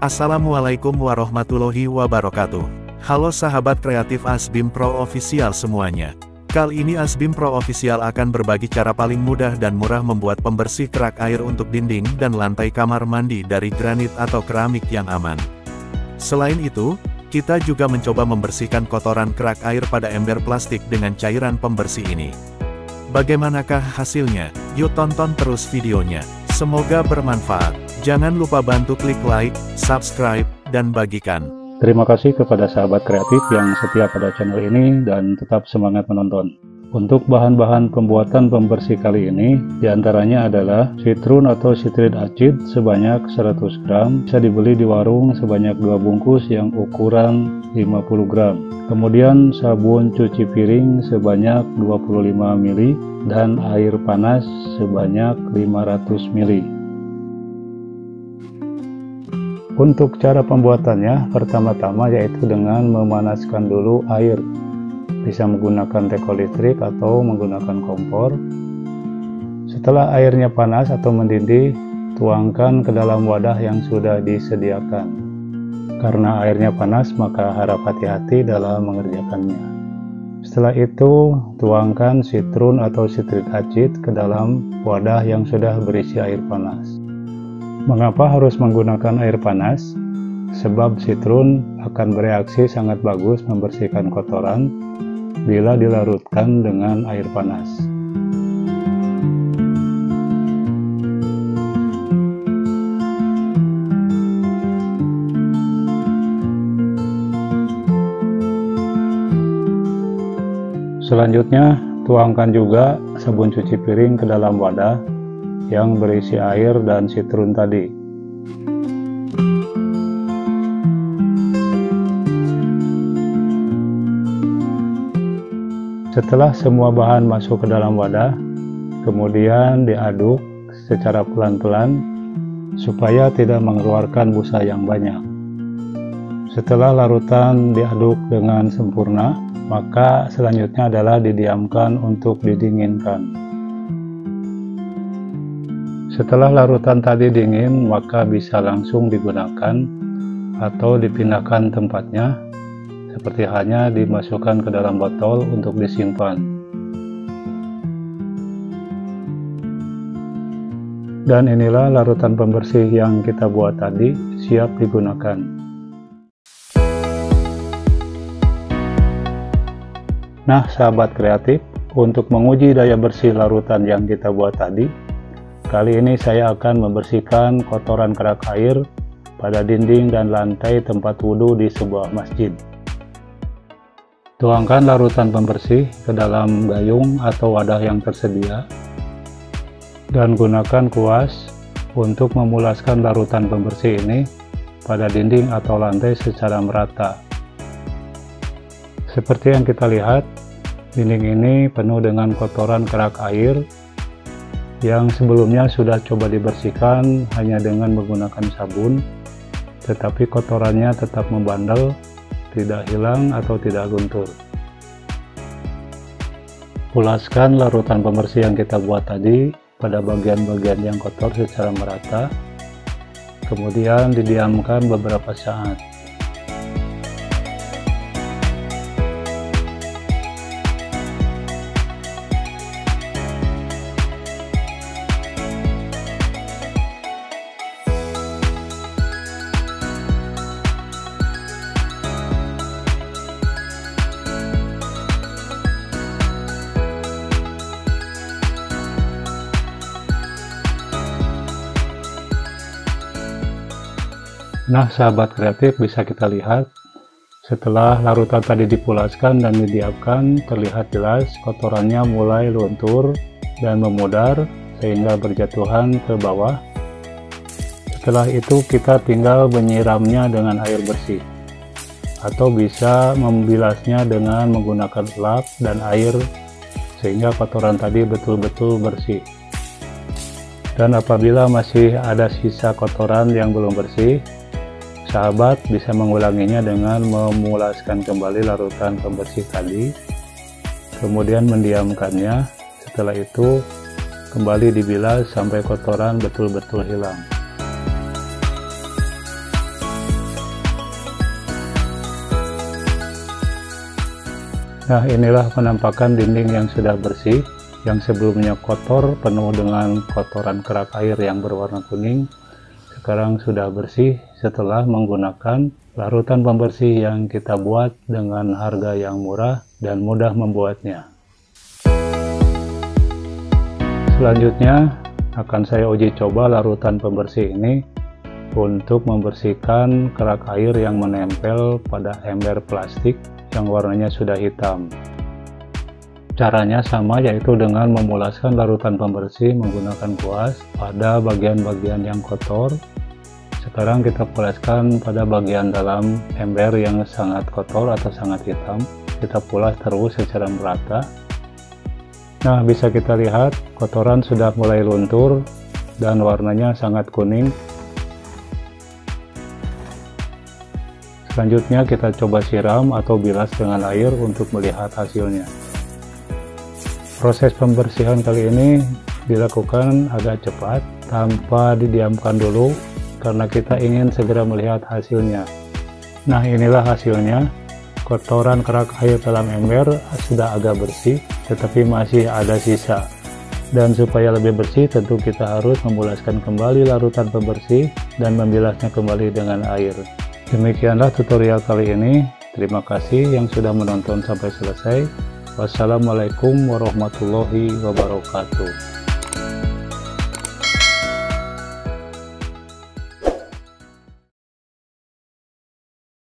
Assalamualaikum warahmatullahi wabarakatuh. Halo sahabat kreatif Asbim Pro Official semuanya. Kali ini Asbim Pro Official akan berbagi cara paling mudah dan murah membuat pembersih kerak air untuk dinding dan lantai kamar mandi dari granit atau keramik yang aman. Selain itu, kita juga mencoba membersihkan kotoran kerak air pada ember plastik dengan cairan pembersih ini. Bagaimanakah hasilnya? Yuk tonton terus videonya. Semoga bermanfaat. Jangan lupa bantu klik like, subscribe, dan bagikan. Terima kasih kepada sahabat kreatif yang setia pada channel ini dan tetap semangat menonton. Untuk bahan-bahan pembuatan pembersih kali ini, diantaranya adalah citron atau citrit acid sebanyak 100 gram, bisa dibeli di warung sebanyak 2 bungkus yang ukuran 50 gram. Kemudian sabun cuci piring sebanyak 25 ml dan air panas sebanyak 500 ml. Untuk cara pembuatannya, pertama-tama yaitu dengan memanaskan dulu air. Bisa menggunakan teko listrik atau menggunakan kompor. Setelah airnya panas atau mendidih, tuangkan ke dalam wadah yang sudah disediakan. Karena airnya panas, maka harap hati-hati dalam mengerjakannya. Setelah itu, tuangkan citron atau citrit acid ke dalam wadah yang sudah berisi air panas. Mengapa harus menggunakan air panas? Sebab citron akan bereaksi sangat bagus membersihkan kotoran bila dilarutkan dengan air panas. Selanjutnya, tuangkan juga sabun cuci piring ke dalam wadah yang berisi air dan citron tadi. Setelah semua bahan masuk ke dalam wadah, kemudian diaduk secara pelan-pelan supaya tidak mengeluarkan busa yang banyak. Setelah larutan diaduk dengan sempurna, maka selanjutnya adalah didiamkan untuk didinginkan. Setelah larutan tadi dingin, maka bisa langsung digunakan atau dipindahkan tempatnya, seperti hanya dimasukkan ke dalam botol untuk disimpan. Dan inilah larutan pembersih yang kita buat tadi, siap digunakan. Nah, sahabat kreatif, untuk menguji daya bersih larutan yang kita buat tadi, kali ini saya akan membersihkan kotoran kerak air pada dinding dan lantai tempat wudhu di sebuah masjid. Tuangkan larutan pembersih ke dalam gayung atau wadah yang tersedia dan gunakan kuas untuk memulaskan larutan pembersih ini pada dinding atau lantai secara merata. Seperti yang kita lihat, dinding ini penuh dengan kotoran kerak air yang sebelumnya sudah coba dibersihkan hanya dengan menggunakan sabun, tetapi kotorannya tetap membandel, tidak hilang atau tidak luntur. Pulaskan larutan pembersih yang kita buat tadi pada bagian-bagian yang kotor secara merata, kemudian didiamkan beberapa saat. Nah, sahabat kreatif, bisa kita lihat setelah larutan tadi dipulaskan dan didiamkan, terlihat jelas kotorannya mulai luntur dan memudar sehingga berjatuhan ke bawah. Setelah itu kita tinggal menyiramnya dengan air bersih atau bisa membilasnya dengan menggunakan lap dan air sehingga kotoran tadi betul-betul bersih. Dan apabila masih ada sisa kotoran yang belum bersih, sahabat bisa mengulanginya dengan memulaskan kembali larutan pembersih tadi, kemudian mendiamkannya. Setelah itu kembali dibilas sampai kotoran betul-betul hilang. Nah, inilah penampakan dinding yang sudah bersih, yang sebelumnya kotor penuh dengan kotoran kerak air yang berwarna kuning. Sekarang sudah bersih setelah menggunakan larutan pembersih yang kita buat dengan harga yang murah dan mudah membuatnya. Selanjutnya akan saya uji coba larutan pembersih ini untuk membersihkan kerak air yang menempel pada ember plastik yang warnanya sudah hitam. Caranya sama, yaitu dengan memulaskan larutan pembersih menggunakan kuas pada bagian-bagian yang kotor. Sekarang kita pulaskan pada bagian dalam ember yang sangat kotor atau sangat hitam. Kita pulas terus secara merata. Nah, bisa kita lihat kotoran sudah mulai luntur dan warnanya sangat kuning. Selanjutnya kita coba siram atau bilas dengan air untuk melihat hasilnya. Proses pembersihan kali ini dilakukan agak cepat tanpa didiamkan dulu karena kita ingin segera melihat hasilnya. Nah, inilah hasilnya. Kotoran kerak air dalam ember sudah agak bersih, tetapi masih ada sisa. Dan supaya lebih bersih, tentu kita harus memulaskan kembali larutan pembersih dan membilasnya kembali dengan air. Demikianlah tutorial kali ini. Terima kasih yang sudah menonton sampai selesai. Wassalamualaikum warahmatullahi wabarakatuh.